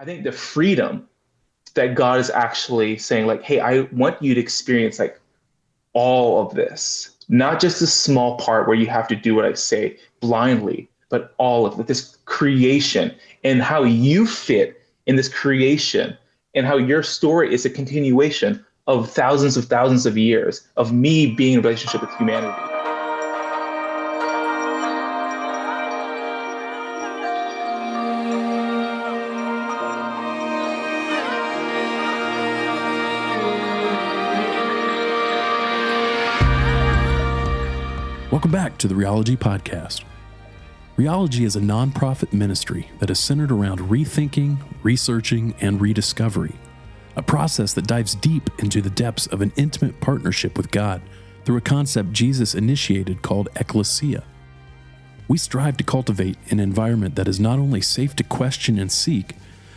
I think the freedom that God is actually saying, like, hey, I want you to experience like all of this, not just a small part where you have to do what I say blindly, but all of it, this creation and how you fit in this creation and how your story is a continuation of thousands of years of me being in a relationship with humanity. Welcome back to the Rheology Podcast. Rheology is a nonprofit ministry that is centered around rethinking, researching, and rediscovery, a process that dives deep into the depths of an intimate partnership with God through a concept Jesus initiated called ecclesia. We strive to cultivate an environment that is not only safe to question and seek,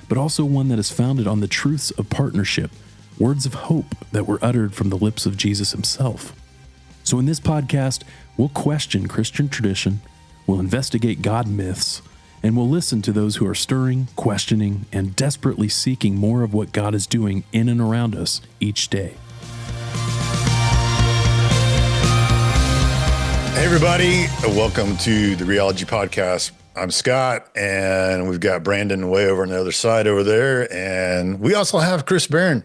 but also one that is founded on the truths of partnership, words of hope that were uttered from the lips of Jesus himself. So in this podcast, we'll question Christian tradition, we'll investigate God myths, and we'll listen to those who are stirring, questioning, and desperately seeking more of what God is doing in and around us each day. Hey everybody, welcome to the Rheology Podcast. I'm Scott, and we've got Brandon way over on the other side over there, and we also have Chris Barron.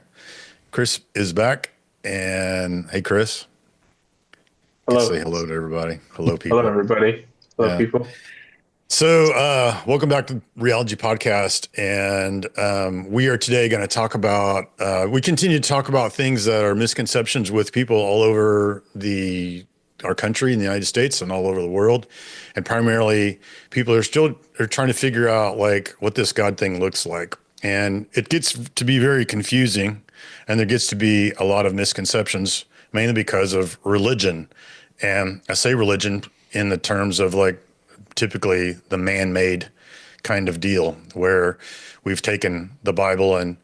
Chris is back, and hey Chris. Hello. Say hello to everybody. Hello, people. Hello, everybody. Hello, people. So, welcome back to Rheology Podcast, and we are today going to talk about. We continue to talk about things that are misconceptions with people all over our country in the United States and all over the world, and primarily people are trying to figure out like what this God thing looks like, and it gets to be very confusing, and there gets to be a lot of misconceptions, mainly because of religion. And I say religion in the terms of like typically the man-made kind of deal where we've taken the Bible and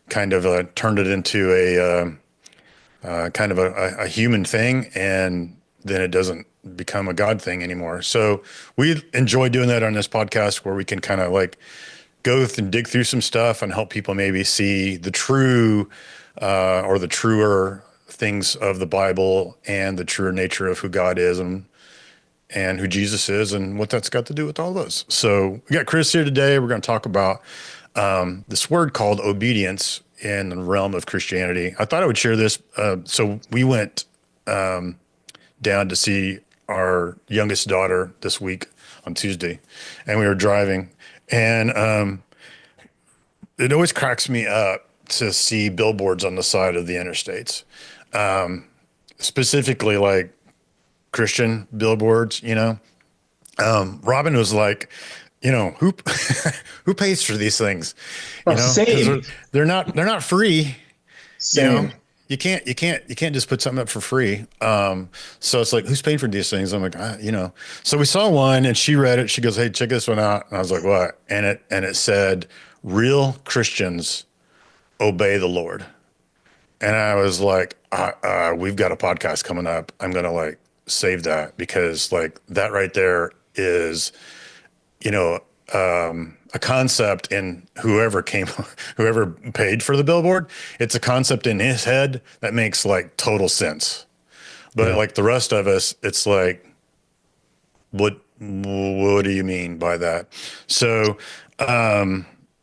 kind of turned it into a kind of a human thing, and then it doesn't become a God thing anymore. So we enjoy doing that on this podcast where we can kind of like go and dig through some stuff and help people maybe see the true or the truer things of the Bible and the truer nature of who God is and who Jesus is and what that's got to do with all of us. So we got Chris here today. We're going to talk about this word called obedience in the realm of Christianity. I thought I would share this. So we went down to see our youngest daughter this week on Tuesday, and we were driving, and it always cracks me up to see billboards on the side of the interstates. Specifically like Christian billboards, Robin was like, who who pays for these things? Same. They're not free. Same. You can't just put something up for free. So it's like, who's paying for these things? I'm like, So we saw one and she read it. She goes, hey, check this one out. And I was like, what? And it said, real Christians obey the Lord. And I was like, we've got a podcast coming up. I'm going to like save that because like that right there is, a concept in whoever paid for the billboard. It's a concept in his head that makes like total sense. But like the rest of us, it's like, what do you mean by that? So,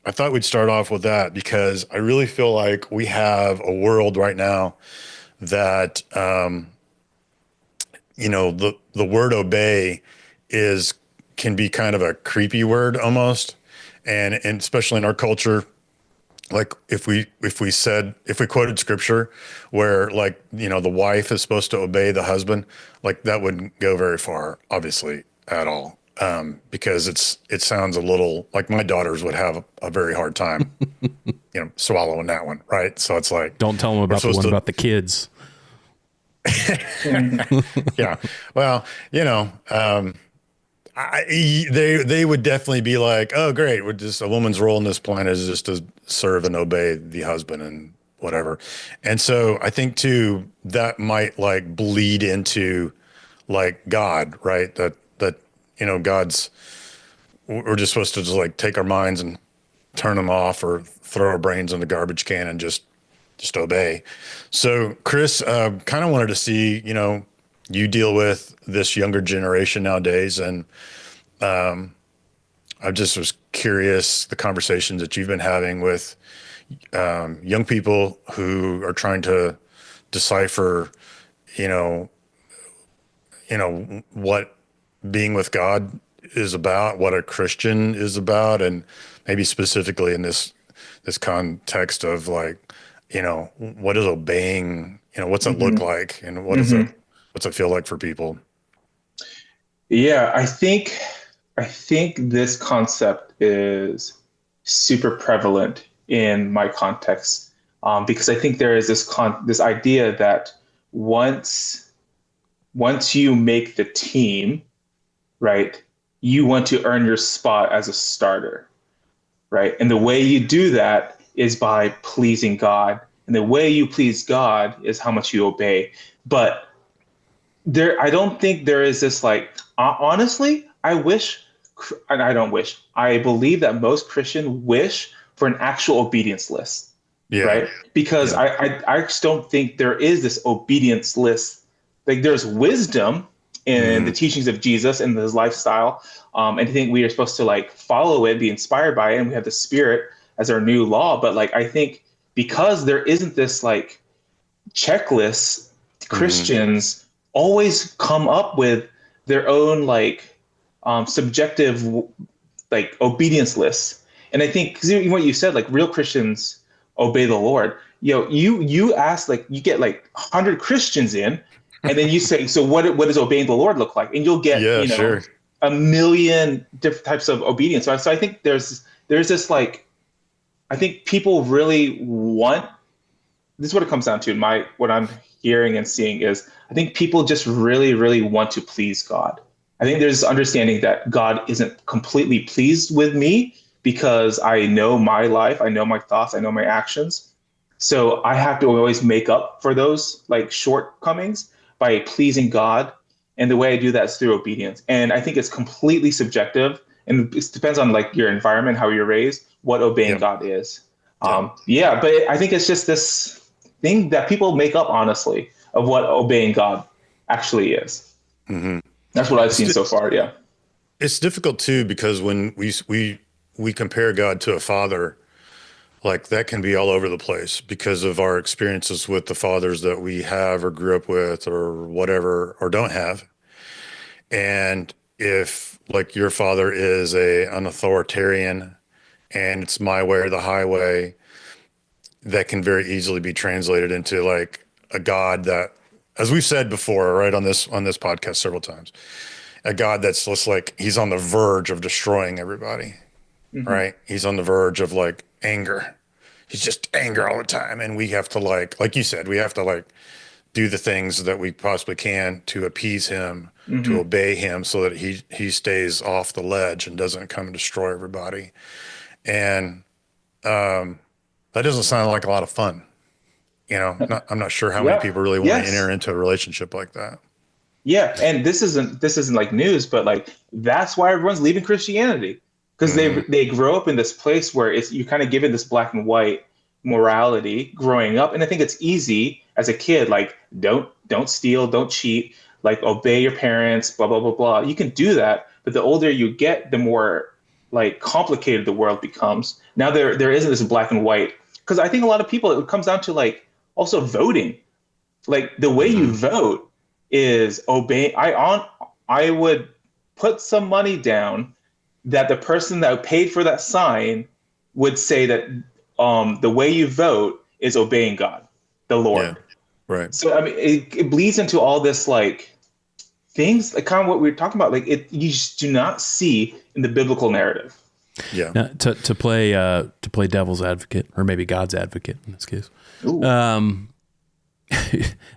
I thought we'd start off with that because I really feel like we have a world right now that, the word obey can be kind of a creepy word almost. And especially in our culture, like if we quoted scripture where like, the wife is supposed to obey the husband, like that wouldn't go very far, obviously, at all. Because it sounds a little like my daughters would have a very hard time, swallowing that one. Right. So it's like, don't tell them about the one about the kids. Yeah. Well, they would definitely be like, oh, great. We're just a woman's role in this planet is just to serve and obey the husband and whatever. And so I think too, that might like bleed into like God, right? That, we're just supposed to just like take our minds and turn them off or throw our brains in the garbage can and just obey. So Chris, kind of wanted to see, you deal with this younger generation nowadays, and I just was curious the conversations that you've been having with young people who are trying to decipher, you know, what being with God is about, what a Christian is about, and maybe specifically in this context of like, what is obeying, what's it look Hmm. like, and Hmm. what's it feel like for people? Yeah, I think this concept is super prevalent in my context, because I think there is this idea that once once you make the team, right, you want to earn your spot as a starter, right? And the way you do that is by pleasing God. And the way you please God is how much you obey. But I don't think there is this like, honestly, and I don't wish, I believe that most Christians wish for an actual obedience list, Yeah. right? Because Yeah. I just don't think there is this obedience list. Like there's wisdom in the Hmm. teachings of Jesus and his lifestyle. And I think we are supposed to like follow it, be inspired by it, and we have the Spirit as our new law. But like I think because there isn't this like checklist, Hmm. Christians always come up with their own like subjective like obedience lists. And I think because what you said, like real Christians obey the Lord. You ask like you get like 100 Christians in, and then you say, so what does obeying the Lord look like? And you'll get Yeah, sure. a million different types of obedience. So I think there's this like I think people really want this is what it comes down to. My what I'm hearing and seeing is I think people just really, really want to please God. I think there's understanding that God isn't completely pleased with me because I know my life, I know my thoughts, I know my actions. So I have to always make up for those like shortcomings by pleasing God. And the way I do that is through obedience. And I think it's completely subjective and it depends on like your environment, how you're raised, what obeying Yep. God is. Yep. Yeah, but I think it's just this thing that people make up honestly of what obeying God actually is. Hmm. That's what I've It's seen so far. Yeah. it's difficult too because when we compare God to a father, like that can be all over the place because of our experiences with the fathers that we have or grew up with or whatever or don't have. And if like your father is an authoritarian and it's my way or the highway, that can very easily be translated into like a God that, as we've said before, right, on this podcast several times, a God that's just like he's on the verge of destroying everybody, Hmm. right? He's on the verge of like anger. He's just anger all the time. And we have to like you said, we have to like do the things that we possibly can to appease him, to Hmm. obey him so that he stays off the ledge and doesn't come and destroy everybody. And that doesn't sound like a lot of fun. I'm not sure how many Yeah. people really want to enter Yes. into a relationship like that. Yeah. And this isn't like news, but like that's why everyone's leaving Christianity because Hmm. they grow up in this place where it's you're kind of given this black and white morality growing up, and I think it's easy as a kid like don't steal, don't cheat, like obey your parents, blah blah blah blah. You can do that, but the older you get, the more like complicated the world becomes. Now there isn't this black and white because I think a lot of people it comes down to like also voting like the way you Hmm. vote is obey I would put some money down that the person that paid for that sign would say that the way you vote is obeying God, the Yeah. Lord. Right. So I mean it bleeds into all this like things like kind of what we were talking about like it you just do not see in the biblical narrative. Yeah. Now, to play devil's advocate, or maybe God's advocate in this case. Ooh. Um,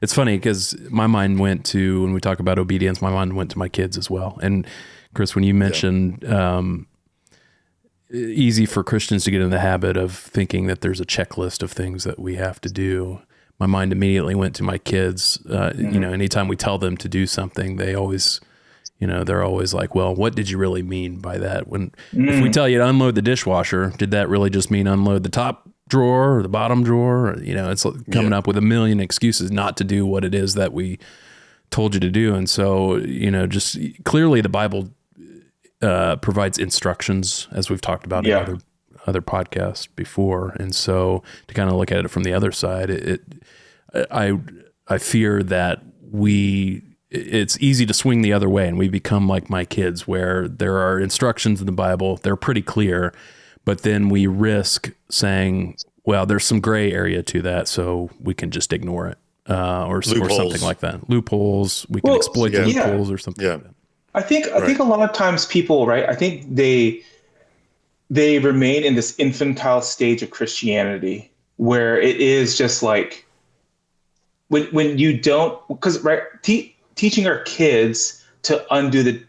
it's funny because my mind went to, when we talk about obedience, my mind went to my kids as well. And Chris, when you Yeah. mentioned easy for Christians to get in the habit of thinking that there's a checklist of things that we have to do, my mind immediately went to my kids. Mm-hmm. Anytime we tell them to do something, they always they're always like, well, what did you really mean by that? If we Mm, tell you to unload the dishwasher, did that really just mean unload the top drawer or the bottom drawer? Or, it's Yeah. coming up with a million excuses not to do what it is that we told you to do. And so, just clearly the Bible provides instructions, as we've talked about in yeah. other podcasts before. And so to kind of look at it from the other side, I fear that it's easy to swing the other way, and we become like my kids, where there are instructions in the Bible, they're pretty clear, but then we risk saying, well, there's some gray area to that, so we can just ignore it, or something like that. Loopholes, we can Well, exploit the yeah. loopholes or something Yeah. like that. I think Right. a lot of times people, right? I think they remain in this infantile stage of Christianity where it is just like when you don't, because right, teaching our kids to undo the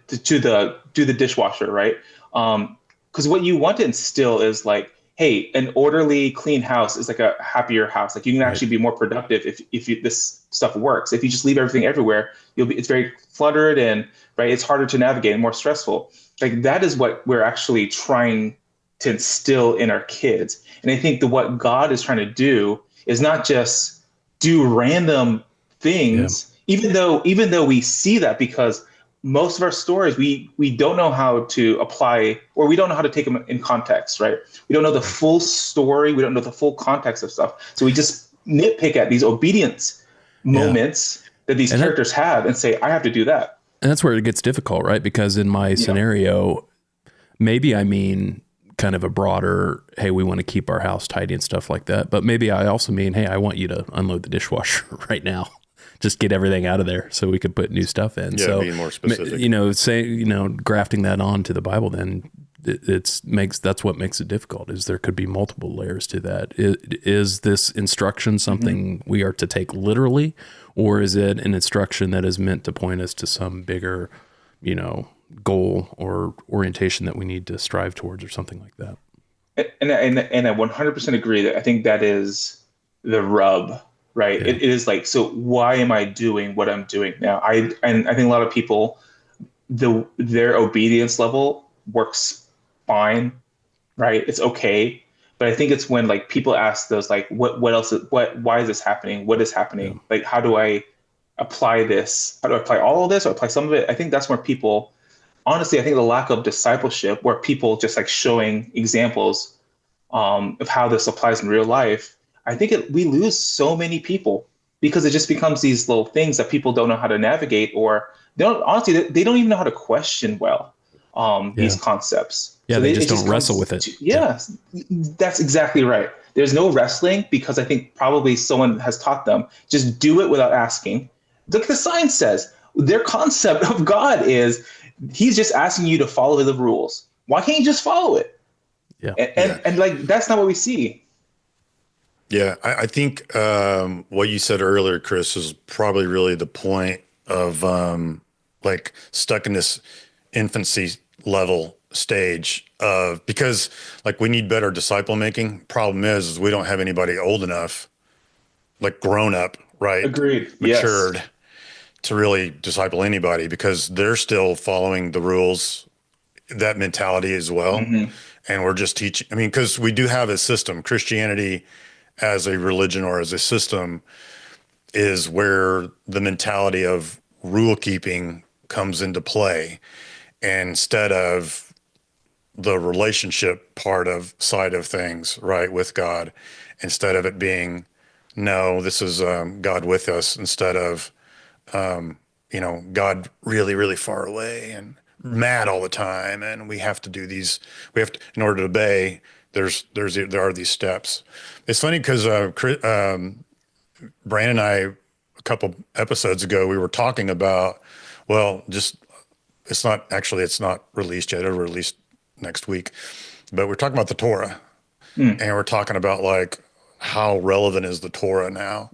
do the dishwasher, right? Because what you want to instill is like, hey, an orderly, clean house is like a happier house. Like you can Right. actually be more productive if this stuff works. If you just leave everything everywhere, it's very cluttered and right, it's harder to navigate and more stressful. Like that is what we're actually trying to instill in our kids. And I think that what God is trying to do is not just do random Yeah. things, even though we see that because most of our stories we don't know how to apply or we don't know how to take them in context, right? We don't know the full story, we don't know the full context of stuff. So we just nitpick at these obedience Yeah. moments that these And that, characters have and say, I have to do that. and that's where it gets difficult, right? Because in my Yeah. scenario, maybe I mean kind of a broader, hey, we want to keep our house tidy and stuff like that. But maybe I also mean, hey, I want you to unload the dishwasher right now. Just get everything out of there so we could put new stuff in. Yeah. So, Being more specific. grafting that on to the Bible, then that's what makes it difficult, is there could be multiple layers to that. Is this instruction something we are to take literally, or is it an instruction that is meant to point us to some bigger, goal or orientation that we need to strive towards or something like that? And I 100% agree that I think that is the rub, right? Yeah. It is like, so why am I doing what I'm doing now? I think a lot of people, their obedience level works fine, right? It's okay. But I think it's when like people ask those like, what else, why is this happening? What is Yeah. happening? Like, how do I apply this? How do I apply all of this or apply some of it? I think that's where people, honestly, I think the lack of discipleship, where people just like showing examples of how this applies in real life, I think we lose so many people because it just becomes these little things that people don't know how to navigate, or they don't, honestly, they don't even know how to question well Yeah. these concepts. Yeah. So They it just don't just wrestle comes with it. to, yeah, that's exactly right. There's no wrestling because I think probably someone has taught them just do it without asking. Look, the science says their concept of God is he's just asking you to follow the rules. Why can't you just follow it? Yeah. And Yeah. and like that's not what we see. Yeah. I think what you said earlier, Chris, is probably really the point of like stuck in this infancy level stage of, because like we need better disciple making. Problem is we don't have anybody old enough, like grown up, right? Agreed. Yes. Matured to really disciple anybody, because they're still following the rules, that mentality as well. Hmm. And we're just teaching, I mean, because we do have a system. Christianity as a religion or as a system is where the mentality of rule keeping comes into play, instead of the relationship part of side of things, right, with God, instead of it being, no, this is God with us, instead of God really, really far away and mad all the time, and we have to do these. We have to, in order to obey. There are these steps. It's funny because Brandon and I, a couple episodes ago, we were talking about, well, just it's not released yet. It'll release next week, but we're talking about the Torah, Mm-hmm. and we're talking about like how relevant is the Torah now.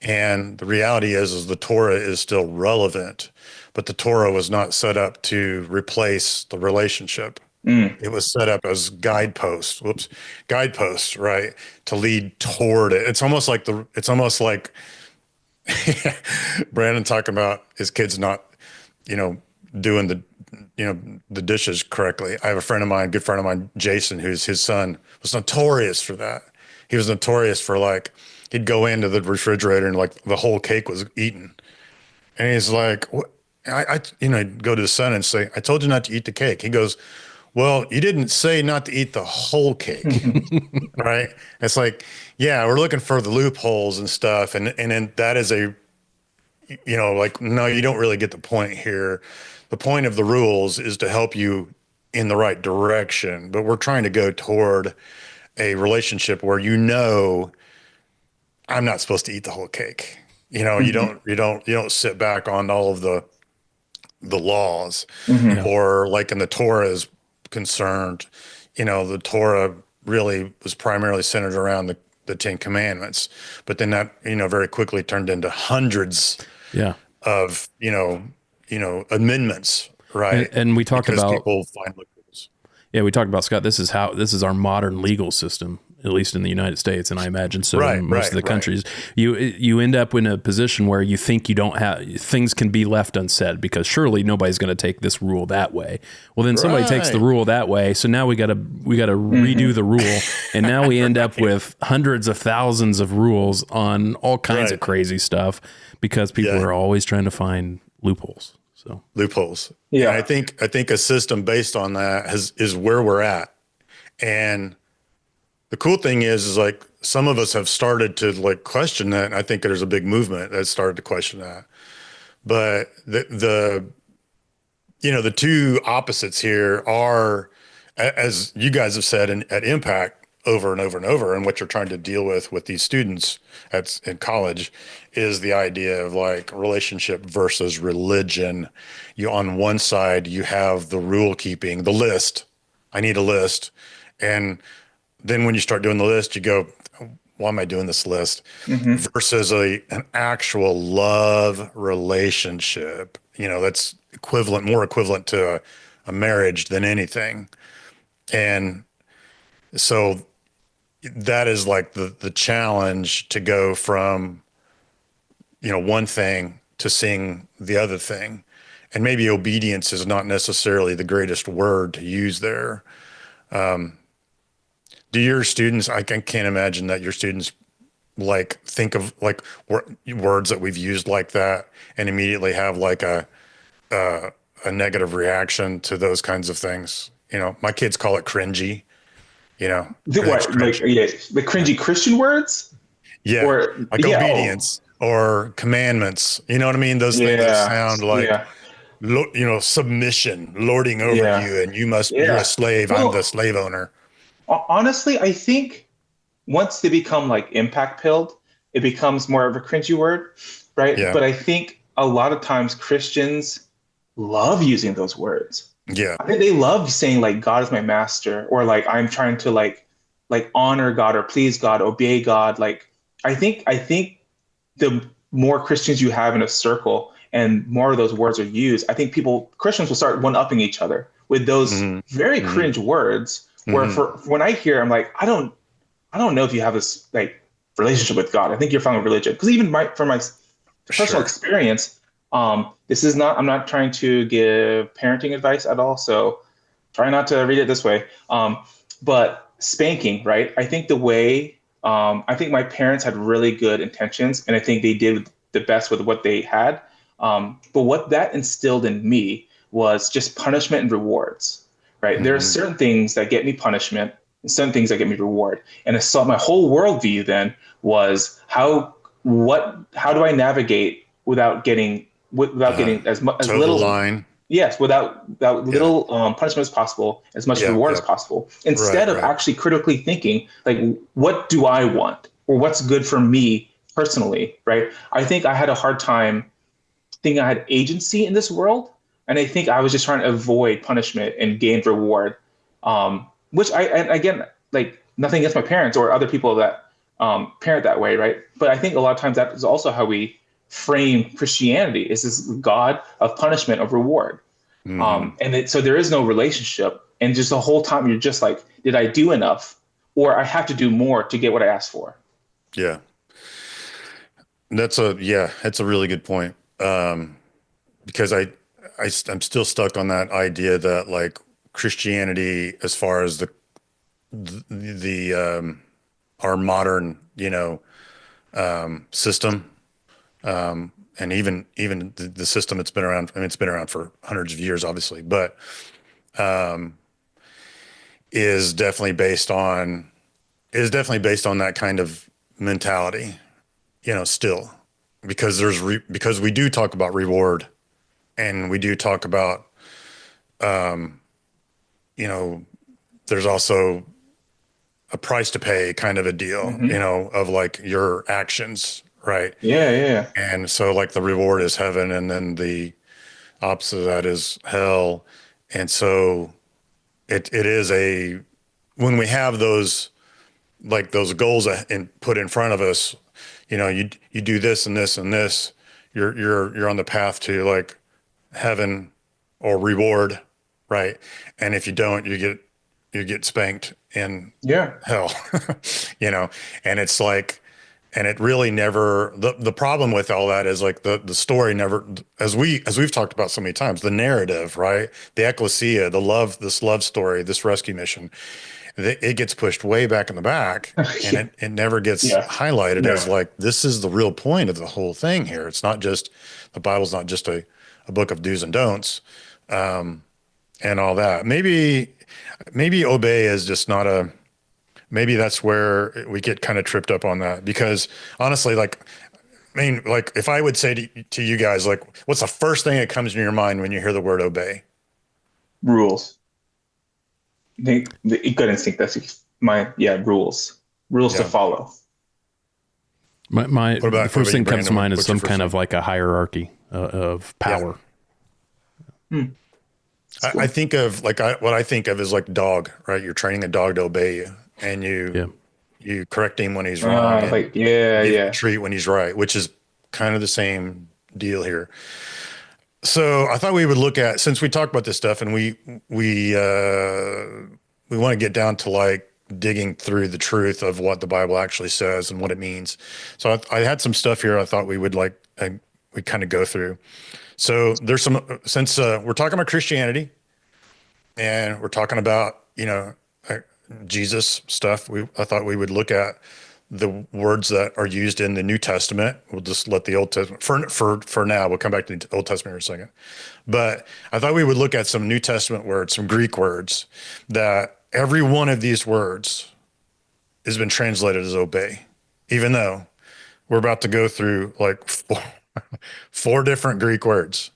And the reality is the Torah is still relevant, but the Torah was not set up to replace the relationship. Mm. It was set up as guideposts, right? To lead toward it. It's almost like Brandon talking about his kids not, you know, doing the dishes correctly. I have a friend of mine, good friend of mine, Jason, who's his son was notorious for that. He was notorious for like, he'd go into the refrigerator and like the whole cake was eaten. And he's like, what? Go to the son and say, I told you not to eat the cake. He goes, well, you didn't say not to eat the whole cake. Right. It's like, yeah, we're looking for the loopholes and stuff. And then that is like, no, you don't really get the point here. The point of the rules is to help you in the right direction, but we're trying to go toward a relationship where, I'm not supposed to eat the whole cake. You don't sit back on all of the laws, Hmm. Yeah. or like in the Torah is concerned, the Torah really was primarily centered around the Ten Commandments, but then that, very quickly turned into hundreds Yeah. of, amendments, right? And we talked Because about, people find loopholes. yeah, we talked about, Scott, this is our modern legal system, at least in the United States, and I imagine so Right, in most of the right, right. countries. You end up in a position where you think you don't have, things can be left unsaid because surely nobody's going to take this rule that way. Well, then somebody takes the Right. rule that way, so now we got to redo the rule, and now we end up with hundreds of thousands of rules on all kinds of Right. crazy stuff because people Yeah. are always trying to find loopholes. So, Loopholes. And I Yeah. think a system based on that is where we're at. And the cool thing is like some of us have started to like question that. And I think there's a big movement that started to question that. But the two opposites here are, as you guys have said at Impact over and over and over, and what you're trying to deal with these students in college is the idea of like relationship versus religion. On one side, you have the rule keeping, the list. I need a list. And then when you start doing the list, you go, why am I doing this list? Hmm. Versus an actual love relationship, that's more equivalent to a marriage than anything. And so that is like the challenge to go from, one thing to seeing the other thing. And maybe obedience is not necessarily the greatest word to use there. Do your students, I can't imagine that your students like think of like words that we've used like that and immediately have like a negative reaction to those kinds of things. My kids call it cringy. Everything's What, like, cringy. yeah, the cringy Christian words, Yeah, or like yeah, oh, obedience or commandments. You know what I mean? Those things that yeah, sound like, yeah, submission, lording over yeah, you, and you're a yeah. slave. I'm the Well, slave owner. honestly, I think once they become like impact pilled, it becomes more of a cringy word, right? Yeah, But I think a lot of times Christians love using those words. yeah, I think they love saying like God is my master, or like I'm trying to like honor God or please God, obey God. Like I think the more Christians you have in a circle and more of those words are used, I think Christians will start one-upping each other with those hmm very hmm cringe words. Where hmm for when I hear, I'm like, I don't know if you have this like relationship with God. I think you're following religion. Because even from my personal Sure. experience, this is not. I'm not trying to give parenting advice at all. So try not to read it this way. But spanking, right? I think I think my parents had really good intentions, and I think they did the best with what they had. But what that instilled in me was just punishment and rewards, right? There are hmm certain things that get me punishment, and certain things that get me reward. And I saw my whole worldview then was how do I navigate without getting as Toe the little, line. yes, without Yeah. little punishment as possible, as much Yeah. reward as Yeah. possible, Right. instead of Right. actually critically thinking like, what do I want or what's good for me personally, right? I think I had a hard time thinking I had agency in this world, and I think I was just trying to avoid punishment and gain reward, which and again, like nothing against my parents or other people that parent that way, right? But I think a lot of times that is also how we frame Christianity: is this God of punishment, of reward. hmm So there is no relationship, and just the whole time you're just like, did I do enough, or I have to do more to get what I asked for? Yeah. That's a really good point. Because I'm still stuck on that idea that like Christianity, as far as the our modern, system, and even the system that's been around. I mean, it's been around for hundreds of years, obviously, but is definitely based on that kind of mentality. Still, because because we do talk about reward, and we do talk about, you know, there's also a price to pay kind of a deal, Hmm. of like your actions, right? Yeah, yeah. And so like the reward is heaven, and then the opposite of that is hell. And so it is when we have those, like those goals put in front of us, you do this and this and this, you're on the path to like heaven or reward, right? And if you don't, you get spanked in Yeah. hell, you know. And it's like, and it really never, the problem with all that is like the story never, as we've talked about so many times, the narrative, right? The ecclesia, this love story, this rescue mission, it gets pushed way back in the back, and Yeah. it never gets Yeah. highlighted No. as like, this is the real point of the whole thing here. It's not just, the Bible's not just a book of do's and don'ts, and all that. Maybe obey is just not a, maybe that's where we get kind of tripped up on that, because honestly, like, I mean, like if I would say to you guys, like, what's the first thing that comes to your mind when you hear the word obey? Rules. The gut instinct. That's my, yeah, rules. Rules to Yeah. follow. The What first about you, thing that comes to Brandon? mind is What's your some first kind thing? of like a hierarchy of Yeah. power. Hmm. It's I cool. think of like, what I think of is like dog, right? You're training a dog to obey you, and you Yeah. you correct him when he's wrong, and Like, yeah, give him a yeah. treat when he's right, which is kind of the same deal here. So I thought we would look at, since we talk about this stuff, and we want to get down to like digging through the truth of what the Bible actually says and what it means. So I had some stuff here I thought we would like, we kind of go through. So there's some, since we're talking about Christianity, and we're talking about, uh, Jesus stuff, I thought we would look at the words that are used in the New Testament. We'll just let the Old Testament for now. We'll come back to the Old Testament in a second. But I thought we would look at some New Testament words, some Greek words, that every one of these words has been translated as obey, even though we're about to go through like four different Greek words.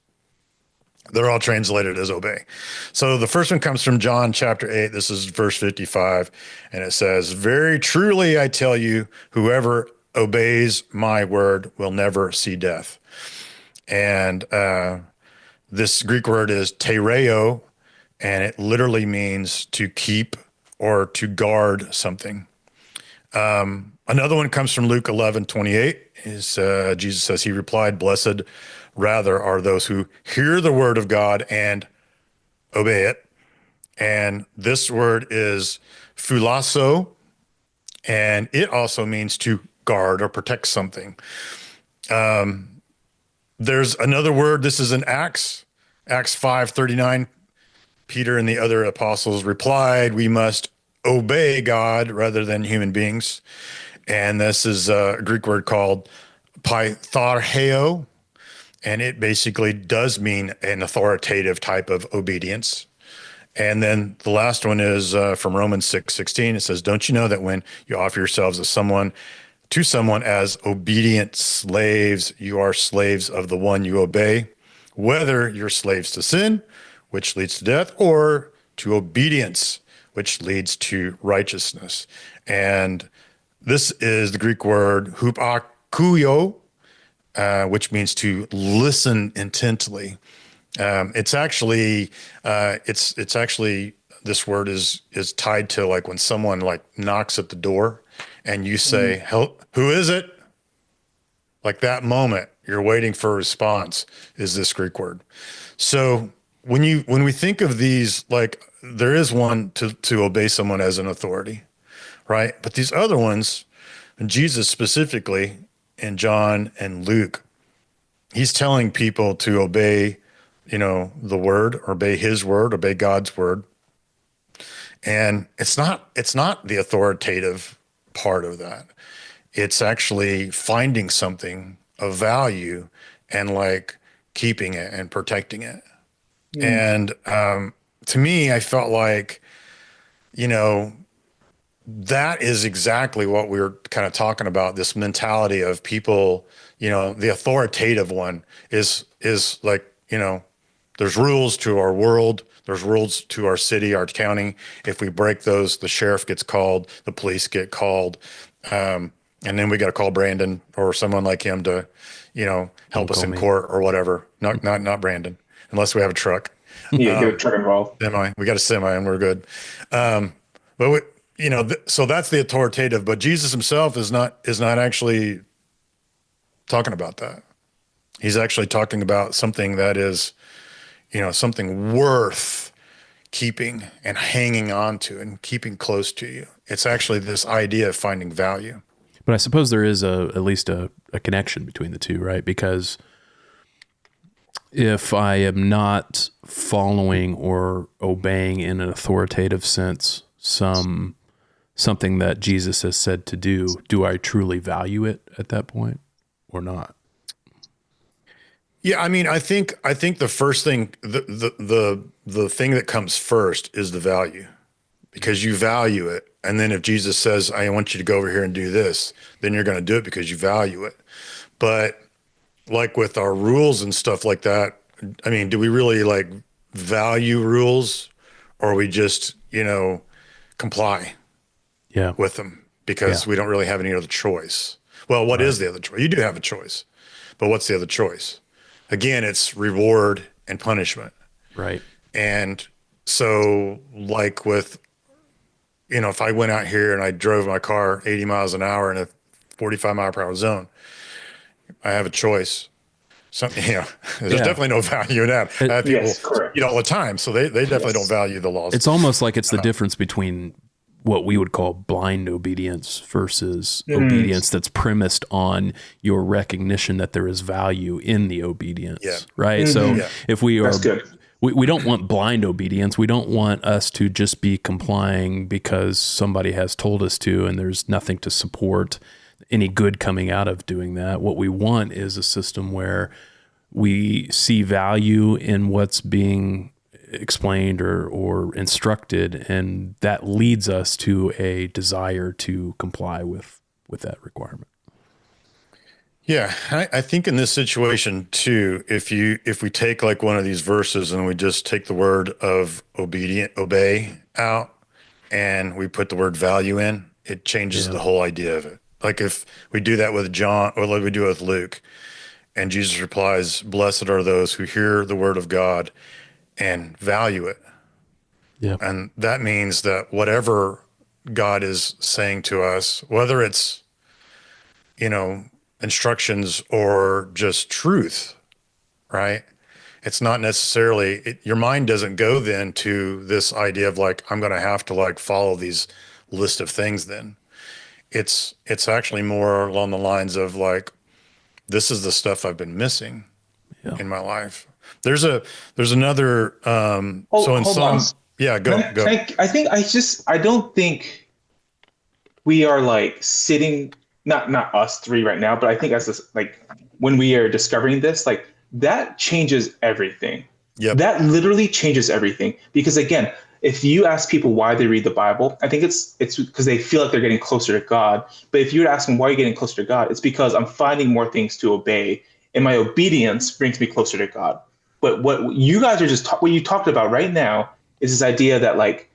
They're all translated as obey. So the first one comes from John chapter 8. This is verse 55. And it says, "Very truly I tell you, whoever obeys my word will never see death." And this Greek word is tereo, and it literally means to keep or to guard something. Another one comes from Luke 11:28. Jesus says, he replied, "Blessed rather are those who hear the word of God and obey it." And this word is phulasso, and it also means to guard or protect something. There's another word. This is in Acts 5:39. Peter and the other apostles replied, "We must obey God rather than human beings." And this is a Greek word called pytharheo, and it basically does mean an authoritative type of obedience. And then the last one is from Romans 6:16. It says, "Don't you know that when you offer yourselves to someone as obedient slaves, you are slaves of the one you obey, whether you're slaves to sin, which leads to death, or to obedience, which leads to righteousness." And this is the Greek word hupakuio, which means to listen intently. It's actually, it's actually, this word is tied to like when someone like knocks at the door, and you Mm. say, "Who is it?" Like that moment, you're waiting for a response, is this Greek word. So when we think of these, like there is one to obey someone as an authority, right? But these other ones, and Jesus specifically in John and Luke, he's telling people to obey, the word, obey his word, obey God's word. And it's not the authoritative part of that. It's actually finding something of value and like keeping it and protecting it. Mm. And to me, I felt like, you know, that is exactly what we were kind of talking about, this mentality of people, the authoritative one is like, there's rules to our world, there's rules to our city, our county. If we break those, the sheriff gets called, the police get called, and then we got to call Brandon or someone like him to, Don't help us call in me. court or whatever. Not Brandon, unless we have a truck. Yeah, get a truck involved. Semi. We got a semi, and we're good. But so that's the authoritative. But Jesus himself is not actually talking about that. He's actually talking about something that is, something worth keeping and hanging on to and keeping close to you. It's actually this idea of finding value. But I suppose there is at least a connection between the two, right? Because if I am not following or obeying in an authoritative sense something that Jesus has said to do I truly value it at that point or not? Yeah, I mean, I think the first thing, the thing that comes first is the value, because you value it. And then if Jesus says, I want you to go over here and do this, then you're going to do it because you value it. But like with our rules and stuff like that, I mean, do we really like value rules, or we just, comply Yeah. with them Yeah. because we don't really have any other choice? Well, what is the other choice? You do have a choice, but what's the other choice? Again, it's reward and punishment. Right. And so like with, if I went out here and I drove my car 80 miles an hour in a 45 mile per hour zone, I have a choice. There's Yeah. definitely no value in that. I have people Yes, correct. all the time. So they definitely don't Yes. value the laws. It's almost like it's the difference between what we would call blind obedience versus obedience that's premised on your recognition that there is value in the obedience. Yeah. Right. So if we are, That's good. we don't want blind obedience. We don't want us to just be complying because somebody has told us to, and there's nothing to support any good coming out of doing that. What we want is a system where we see value in what's being explained or instructed, and that leads us to a desire to comply with that requirement. Yeah, I think in this situation too, if we take like one of these verses and we just take the word of obey out, and we put the word value in, it changes the whole idea of it. Like if we do that with John, or like we do with Luke, and Jesus replies, "Blessed are those who hear the word of God and value it." Yeah. And that means that whatever God is saying to us, whether it's, instructions or just truth, right? It's not necessarily, your mind doesn't go then to this idea of like, I'm going to have to like follow these list of things then. It's actually more along the lines of like, this is the stuff I've been missing in my life. There's another, so in Hold on. Psalm, yeah, go. I don't think we are like sitting, not us three right now, but I think as this, like when we are discovering this, like that changes everything. Yep. That literally changes everything. Because again, if you ask people why they read the Bible, I think it's because they feel like they're getting closer to God. But if you were to ask them why you're getting closer to God, it's because I'm finding more things to obey, and my obedience brings me closer to God. But what you guys are what you talked about right now is this idea that like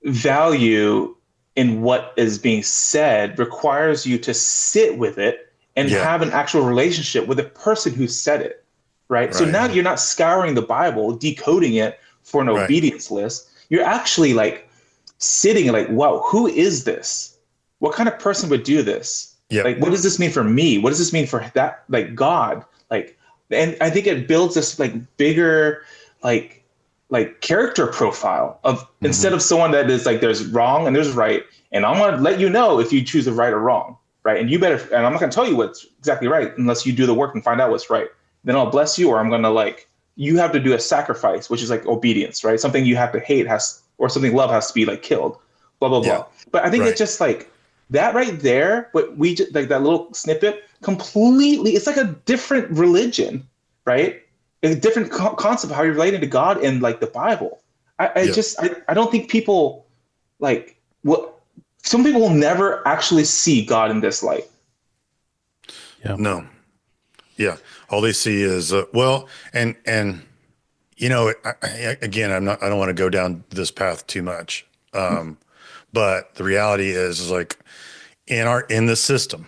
value in what is being said requires you to sit with it and have an actual relationship with the person who said it, right? So now you're not scouring the Bible, decoding it for an obedience list. You're actually like sitting and like, wow, who is this? What kind of person would do this? Like, what does this mean for me? What does this mean for that? Like God, like, and I think it builds this like bigger, like character profile of instead of someone that is like there's wrong and there's right, and I'm gonna let you know if you choose the right or wrong, right? And you better, and I'm not gonna tell you what's exactly right unless you do the work and find out what's right. Then I'll bless you, or I'm gonna like you have to do a sacrifice, which is like obedience, right? Something you have to hate or something love has to be like killed, blah, blah, Yeah. blah. But I think Right. it's just like that right there, what we just like that little snippet completely, it's like a different religion, right? A different concept of how you're relating to God in like the Bible. Yeah. I don't think people like what some people will never actually see God in this light. Yeah. No. Yeah. All they see is, well, and, you know, again, I don't want to go down this path too much. But the reality is like in the system,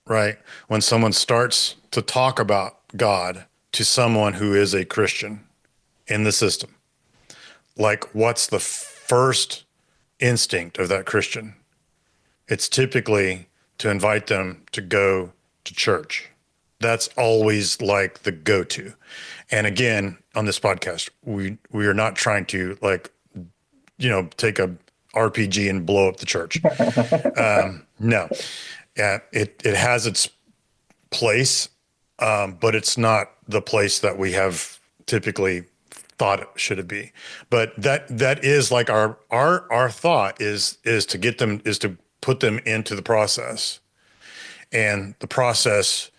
right? When someone starts to talk about God to someone who is a Christian in the system, like what's the first instinct of that Christian? It's typically to invite them to go to church. That's always like the go-to. And again, on this podcast, we are not trying to like, take a RPG and blow up the church. No, yeah, it has its place, but it's not the place that we have typically thought it should be. But that is like our thought is to get them, is to put them into the process. And the process,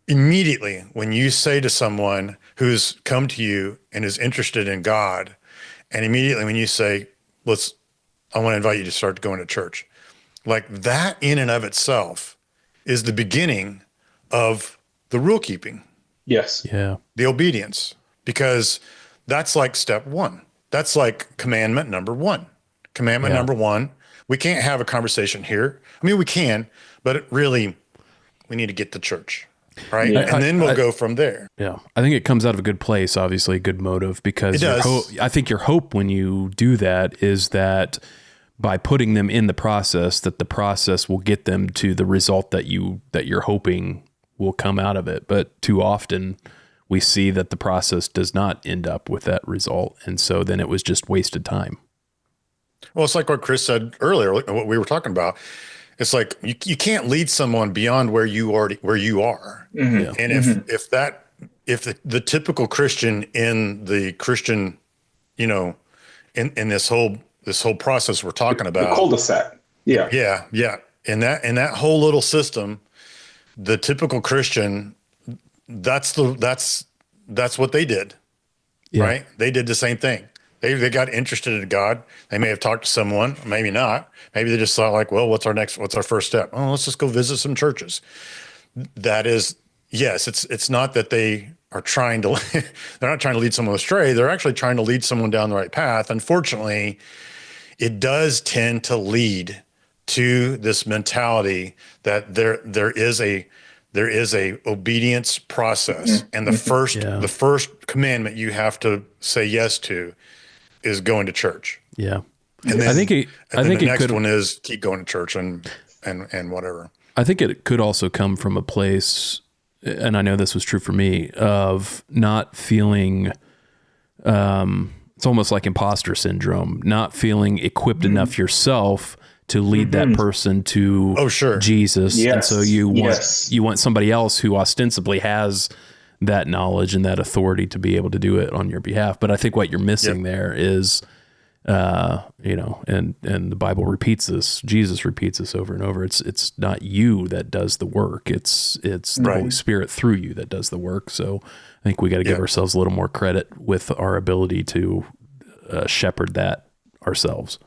immediately when you say to someone who's come to you and is interested in God, and immediately when you say, I want to invite you to start going to church, like that in and of itself is the beginning of the rule keeping, Yes. Yeah. the obedience, because that's like step one. That's like commandment number one. Commandment Yeah. number one, we can't have a conversation here. I mean, we can, but we need to get to church, right? Yeah. And then we'll go from there. Yeah. I think it comes out of a good place, obviously a good motive, because It does. I think your hope when you do that is that by putting them in the process, that the process will get them to the result that you're hoping will come out of it. But too often we see that the process does not end up with that result. And so then it was just wasted time. Well, it's like what Chris said earlier, what we were talking about. It's like you can't lead someone beyond where you are. Mm-hmm. Yeah. And if the typical Christian in the Christian, in this whole process we're talking The about, cul-de-sac. Yeah. yeah, in that whole little system, the typical Christian, that's what they did, Yeah. right? They did the same thing. They got interested in God. They may have talked to someone, maybe not. Maybe they just thought like, well, what's our first step? Oh, let's just go visit some churches. That is, yes, it's not that they are trying to, they're not trying to lead someone astray. They're actually trying to lead someone down the right path. Unfortunately, it does tend to lead to this mentality that there is a obedience process. Mm-hmm. And Mm-hmm. the first commandment you have to say yes to is going to church. Yeah. And then, I think the next could, one is keep going to church and whatever. I think it could also come from a place, and I know this was true for me, of not feeling, it's almost like imposter syndrome, not feeling equipped enough yourself to lead that person to Jesus. Yes. And so you want somebody else who ostensibly has that knowledge and that authority to be able to do it on your behalf. But I think what you're missing there is, and the Bible repeats this, Jesus repeats this over and over. It's not you that does the work. It's the Holy Spirit through you that does the work. So I think we got to give ourselves a little more credit with our ability to shepherd that ourselves.